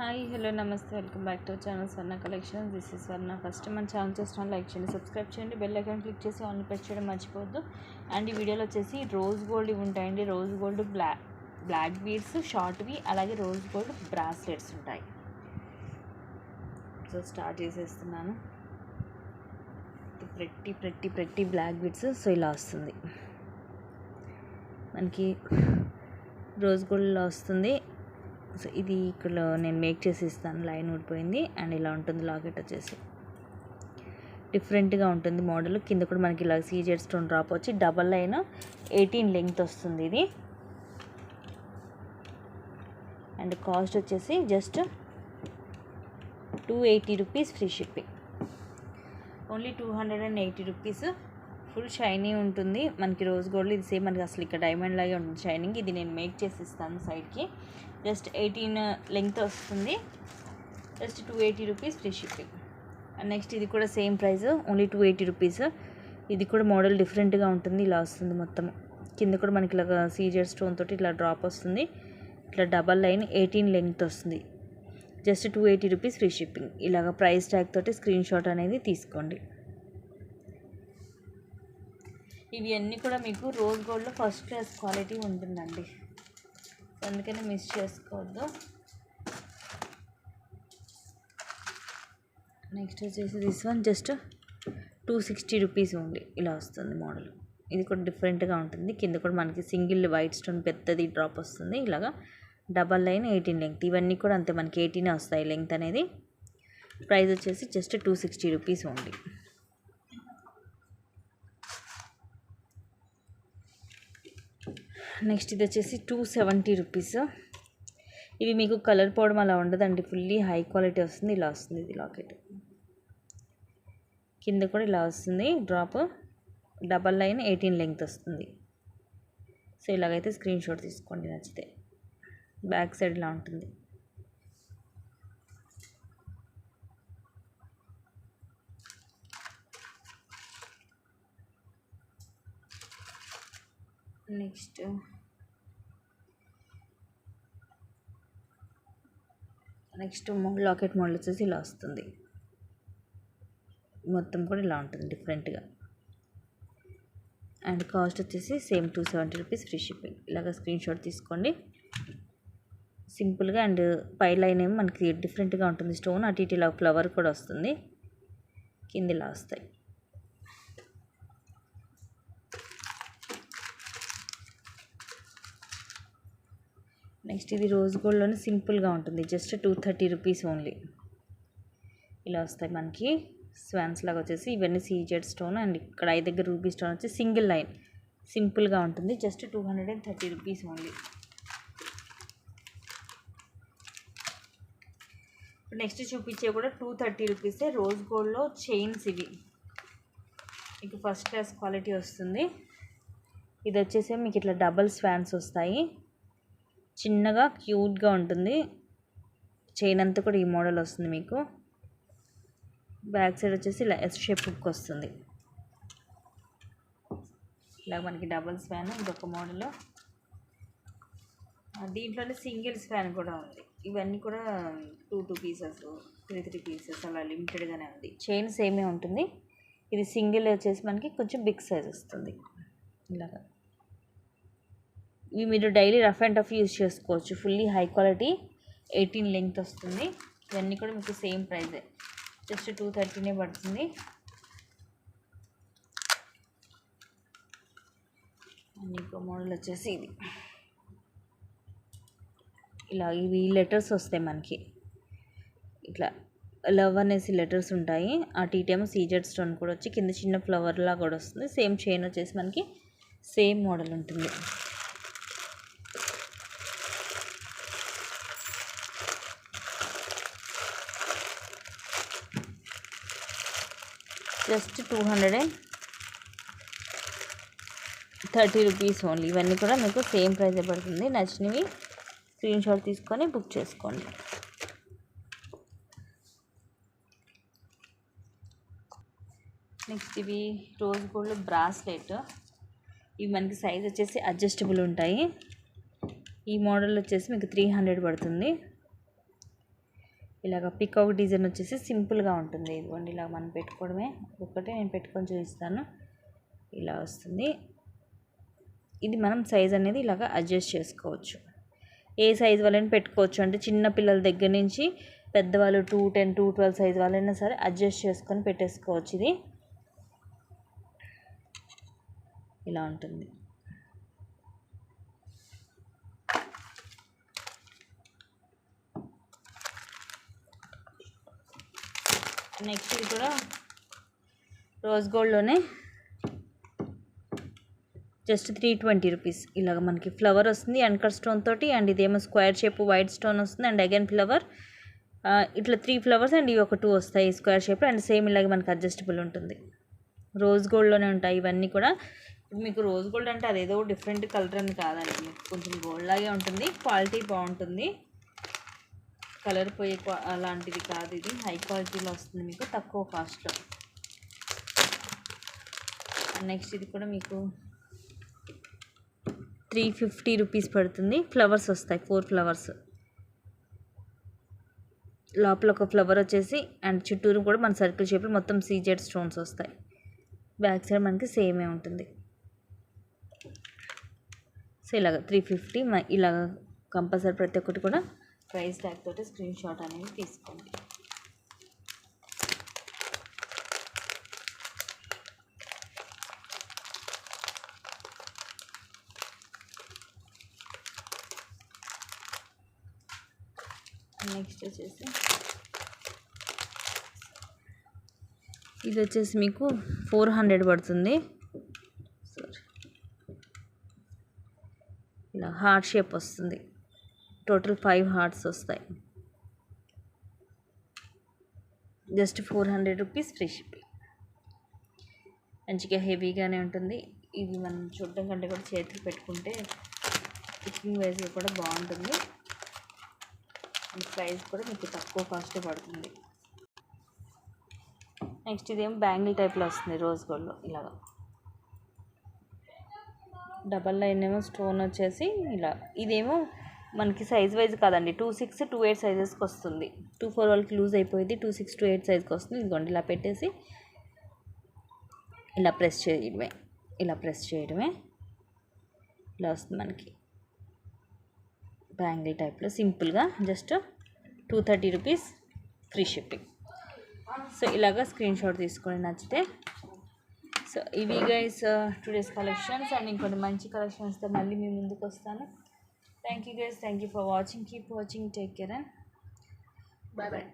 Hi hello నమస్తే welcome back to channel Swarna collection. This is Swarna. First మన channel చేసిన like చేయండి, subscribe చేయండి, బెల్ ఐకాన్ క్లిక్ చేసి ఆన్ ప్రెస్ చేయడం మర్చిపోవద్దు. అండ్ ఈ వీడియోలో వచ్చేసి రోజ్ గోల్డ్ ఇవి ఉంటాయండి. రోజ్ గోల్డ్ బ్లాక్ బీడ్స్ షార్ట్వి, అలాగే రోజ్ గోల్డ్ బ్రాస్లెట్స్ ఉంటాయి. సో స్టార్ట్ చేసేస్తున్నాను. ప్రతి బ్లాక్ బీడ్స్. సో ఇలా వస్తుంది మనకి, రోజ్ గోల్డ్లో వస్తుంది. సో ఇది ఇక్కడ నేను మేక్ చేసి ఇస్తాను. లైన్ ఊడిపోయింది అండ్ ఇలా ఉంటుంది. లాకెట్ వచ్చేసి డిఫరెంట్గా ఉంటుంది మోడల్. కింద కూడా మనకి ఇలా సీజెడ్ స్టోన్ డ్రాప్ వచ్చి డబల్ లైన్ 18 లెంగ్త్ వస్తుంది ఇది. అండ్ కాస్ట్ వచ్చేసి just 280 rupees, free shipping. Only 280 rupees. Full shiny ఉంటుంది మనకి రోజ్ గోల్డ్. ఇది సేమ్ మనకి అసలు ఇక్కడ డైమండ్ లాగే ఉంటుంది షైనింగ్. ఇది నేను మేక్ చేసి ఇస్తాను సైడ్కి. జస్ట్ 18 లెంగ్త్ వస్తుంది. Just 280 rupees, free shipping. And next ఇది కూడా సేమ్ ప్రైస్, ఓన్లీ 280 రూపీస్. ఇది కూడా మోడల్ డిఫరెంట్గా ఉంటుంది. ఇలా వస్తుంది మొత్తం. కింద కూడా మనకి ఇలా సీజర్ స్టోన్ తోటి ఇట్లా డ్రాప్ వస్తుంది. ఇట్లా డబల్ లైన్ 18 లెంగ్త్ వస్తుంది. Just 280 rupees, free shipping. ఇలాగ ప్రైస్ ట్యాగ్ తోటి స్క్రీన్ షాట్ అనేది తీసుకోండి. ఇవి అన్నీ కూడా మీకు రోజ్ గోల్డ్లో ఫస్ట్ క్లాస్ క్వాలిటీ ఉంటుందండి. అందుకని మిస్ చేసుకోవద్దు. నెక్స్ట్ వచ్చేసి this one just 260 rupees only. ఇలా వస్తుంది మోడల్. ఇది కూడా డిఫరెంట్గా ఉంటుంది. కింద కూడా మనకి సింగిల్ వైట్ స్టోన్ పెద్దది డ్రాప్ వస్తుంది. ఇలాగా డబల్ లైన్ 18 లెంగ్త్. ఇవన్నీ కూడా అంతే మనకి 18 వస్తాయి లెంగ్త్ అనేది. ప్రైస్ వచ్చేసి జస్ట్ 260 రూపీస్ ఓన్లీ. నెక్స్ట్ ఇది వచ్చేసి 270 రూపీస్. ఇవి మీకు కలర్ పోవడం అలా ఉండదండి. ఫుల్లీ హై క్వాలిటీ వస్తుంది. ఇలా వస్తుంది ఇది లాకెట్. కింద కూడా ఇలా వస్తుంది డ్రాప్. డబల్ లైన్ 18 లెంగ్త్ వస్తుంది. సో ఇలాగైతే స్క్రీన్ షాట్ తీసుకోండి నచ్చితే. బ్యాక్ సైడ్ ఇలా ఉంటుంది. నెక్స్ట్ లాకెట్ మోడల్ వచ్చేసి ఇలా వస్తుంది. మొత్తం కూడా ఇలా ఉంటుంది డిఫరెంట్గా. అండ్ కాస్ట్ వచ్చేసి సేమ్ 270 రూపీస్, ఫ్రీ షిప్పింగ్. ఇలాగ స్క్రీన్ షాట్ తీసుకోండి సింపుల్గా. అండ్ పై లైన్ ఏమో మనకి డిఫరెంట్గా ఉంటుంది స్టోన్. అటు ఇటు ఇలా ఫ్లవర్ కూడా వస్తుంది. కింద ఇలా వస్తాయి. నెక్స్ట్ ఇది రోజ్ గోల్డ్లోనే సింపుల్గా ఉంటుంది. Just 230 rupees only. ఇలా వస్తాయి మనకి స్వాన్స్ లాగా వచ్చేసి. ఇవన్నీ సీజెడ్ స్టోన్. అండ్ ఇక్కడ ఐ దగ్గర రూబీ స్టోన్ వచ్చి సింగిల్ లైన్ సింపుల్గా ఉంటుంది. Just 230 rupees only. నెక్స్ట్ చూపించే కూడా 230 రూపీసే. రోజ్ గోల్డ్లో చైన్స్ ఇవి మీకు ఫస్ట్ క్లాస్ క్వాలిటీ వస్తుంది. ఇది వచ్చేసి మీకు ఇట్లా డబల్ స్వాన్స్ వస్తాయి. చిన్నగా క్యూట్గా ఉంటుంది. చైన్ అంతా కూడా ఈ మోడల్ వస్తుంది మీకు. బ్యాక్ సైడ్ వచ్చేసి ఇలా ఎస్ షేప్ హుక్ వస్తుంది. ఇలా మనకి డబల్ స్వాన్. ఇంకొక మోడల్ దీంట్లోనే సింగిల్ స్వాన్ కూడా ఉంది. ఇవన్నీ కూడా 2 పీసెస్ 3 పీసెస్ అలా లిమిటెడ్గానే ఉంది. చైన్ సేమే ఉంటుంది. ఇది సింగిల్ వచ్చేసి మనకి కొంచెం బిగ్ సైజ్ వస్తుంది. ఇలాగా ఇవి మీరు daily rough and tough use చేసుకోవచ్చు. ఫుల్లీ హై క్వాలిటీ 18 లెంగ్త్ వస్తుంది. ఇవన్నీ కూడా మీకు సేమ్ ప్రైజే. జస్ట్ 230 పడుతుంది. ఇంకో మోడల్ వచ్చేసి ఇది. ఇలా ఇవి లెటర్స్ వస్తాయి మనకి. ఇట్లా లవ్ అనేసి లెటర్స్ ఉంటాయి. అటు ఇటేమో సీజెడ్ స్టోన్ కూడా వచ్చి కింద చిన్న ఫ్లవర్ లాగా కూడా వస్తుంది. సేమ్ చైన్ వచ్చేసి మనకి సేమ్ మోడల్ ఉంటుంది. Just 230 rupees only. ఇవన్నీ కూడా మీకు సేమ్ ప్రైజే పడుతుంది. నచ్చినవి స్క్రీన్ షాట్ తీసుకొని బుక్ చేసుకోండి. నెక్స్ట్ ఇవి రోజ్ గోల్డ్ బ్రాస్లెట్. ఇవి మనకి సైజ్ వచ్చేసి అడ్జస్టబుల్ ఉంటాయి. ఈ మోడల్ వచ్చేసి మీకు 300 పడుతుంది. ఇలాగ పికాక్ డిజైన్ వచ్చేసి సింపుల్గా ఉంటుంది. ఇదిగోండి ఇలా మనం పెట్టుకోవడమే. ఒకటే నేను పెట్టుకొని చూపిస్తాను. ఇలా వస్తుంది. ఇది మనం సైజ్ అనేది ఇలాగ అడ్జస్ట్ చేసుకోవచ్చు. ఏ సైజ్ వాళ్ళని పెట్టుకోవచ్చు అంటే చిన్న పిల్లల దగ్గర నుంచి పెద్దవాళ్ళు 210, 212 సైజ్ వాళ్ళైనా సరే అడ్జస్ట్ చేసుకొని పెట్టేసుకోవచ్చు. ఇది ఇలా ఉంటుంది. నెక్స్ట్ ఇది కూడా రోజ్ గోల్డ్లోనే జస్ట్ 320 రూపీస్. ఇలాగ మనకి ఫ్లవర్ వస్తుంది అంకర్ స్టోన్ తోటి. అండ్ ఇదేమో స్క్వేర్ షేప్ వైట్ స్టోన్ వస్తుంది. అండ్ అగైన్ ఫ్లవర్ ఇట్లా 3 ఫ్లవర్స్ అండ్ ఇవి ఒక 2 వస్తాయి స్క్వేర్ షేప్. అండ్ సేమ్ ఇలాగే మనకి అడ్జస్టబుల్ ఉంటుంది. రోజ్ గోల్డ్లోనే ఉంటాయి ఇవన్నీ కూడా. మీకు రోజ్ గోల్డ్ అంటే అదేదో డిఫరెంట్ కలర్ అని కాదండి, మీకు కొంచెం గోల్డ్ లాగే ఉంటుంది. క్వాలిటీ బాగుంటుంది, కలర్ పోయే అలాంటిది కాదు. ఇది హై క్వాలిటీలో వస్తుంది మీకు తక్కువ కాస్ట్లో. నెక్స్ట్ ఇది కూడా మీకు 350 రూపీస్ పడుతుంది. ఫ్లవర్స్ వస్తాయి 4 ఫ్లవర్స్. లోపల ఒక ఫ్లవర్ వచ్చేసి అండ్ చుట్టూరు కూడా మన సర్కిల్ షేప్లో మొత్తం సీజెడ్ స్టోన్స్ వస్తాయి. బ్యాక్ సైడ్ మనకి సేమే ఉంటుంది. సో ఇలాగ 350 ఇలాగ కంపల్సరీ ప్రతి ఒక్కటి కూడా ప్రైస్ ట్యాగ్ తోటి స్క్రీన్ షాట్ అనేది తీసుకోండి. నెక్స్ట్ వచ్చేసి ఇది వచ్చేసి మీకు 400 పడుతుంది. ఇలా హార్ట్ షేప్ వస్తుంది. టోటల్ 5 హార్ట్స్ వస్తాయి. Just 400 rupees free shipping. మంచిగా హెవీగానే ఉంటుంది. ఇది మనం చూడటం కంటే కూడా చేతులు పెట్టుకుంటే స్టిచ్చింగ్ వైజ్గా కూడా బాగుంటుంది. ప్రైస్ కూడా మీకు తక్కువ కాస్ట్ పడుతుంది. నెక్స్ట్ ఇదేమో బ్యాంగిల్ టైప్లో వస్తుంది రోజ్ గోల్డ్లో. ఇలాగా డబల్ లైన్ ఏమో స్టోన్ వచ్చేసి ఇలా. ఇదేమో మనకి సైజ్ వైజ్ కాదండి, 26, 28 సైజెస్కి వస్తుంది. 24 వాళ్ళకి లూజ్ అయిపోయింది, 26, 28 సైజ్కి వస్తుంది. ఇదిగోండి ఇలా పెట్టేసి ఇలా ప్రెస్ చేయడమే. ఇలా ప్రెస్ చేయడమే ఇలా వస్తుంది మనకి బ్యాంగిల్ టైప్లో సింపుల్గా. Just 230 rupees free shipping. So ఇలాగా స్క్రీన్ షాట్ తీసుకొని నచ్చితే. సో ఇవి గైస్ టుడేస్ కలెక్షన్స్. అండ్ ఇంకొన్ని మంచి కలెక్షన్స్తో మళ్ళీ మీ ముందుకు వస్తాను. Thank you guys, thank you for watching. Keep watching, take care and bye bye.